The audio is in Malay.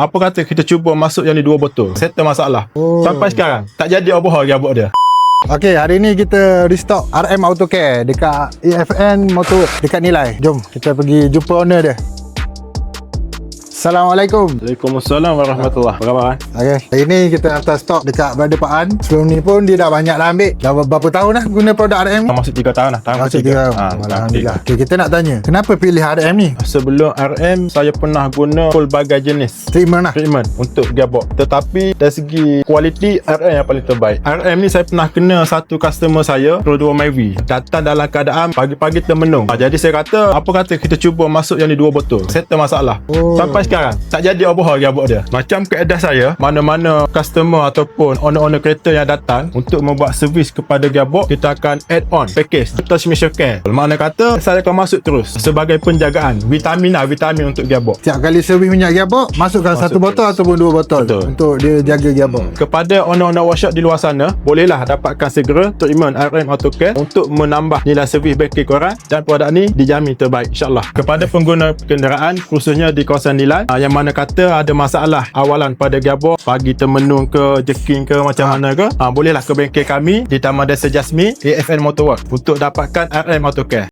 Apa kata kita cuba masuk yang ni 2 botol, settle masalah. Sampai sekarang tak jadi overhaul gearbox dia. Okey, hari ni kita restock RM Auto Care dekat EFN Motor dekat Nilai. Jom kita pergi jumpa owner dia. Assalamualaikum. Waalaikumsalam warahmatullahi. Apa khabar? Okey, hari ni kita hantar stok dekat Brother Pak An. Sebelum ni pun dia dah banyak dah ambil. Dah berapa tahun dah guna produk RM ni? Masuk 3 tahun lah. Masuk 3 tahun. Alhamdulillah. Okey, kita nak tanya, kenapa pilih RM ni? Sebelum RM, saya pernah guna pelbagai jenis Treatment lah. treatment untuk gearbox. Tetapi dari segi kualiti, RM yang paling terbaik. RM ni saya pernah kena satu customer saya, Rodua Myvi, datang dalam keadaan pagi-pagi termenung. Jadi saya kata, apa kata kita cuba masuk yang ni 2 botol, settle masalah. Sampai sekarang tak jadi overhaul gearbox dia. Macam keadaan saya, mana-mana customer ataupun owner-owner kereta yang datang untuk membuat servis kepada gearbox, kita akan add on package transmission care. Mana kata saya akan masuk terus sebagai penjagaan vitamin untuk gearbox. Setiap kali servis minyak gearbox, masukkan satu botol ataupun 2 botol. Betul. Untuk dia jaga gearbox. Kepada owner-owner workshop di luar sana, bolehlah dapatkan segera treatment RM Auto Care untuk menambah nilai servis bengkel korang, dan produk ni dijamin terbaik insyaAllah. Kepada pengguna kenderaan khususnya di kawasan Nilai yang mana kata ada masalah awalan pada gearbox, pagi termenung ke, jerking ke, macam mana ke, bolehlah ke bengkel kami di Taman Desa Jasmine, EFN Motorworks untuk dapatkan RM Auto Care.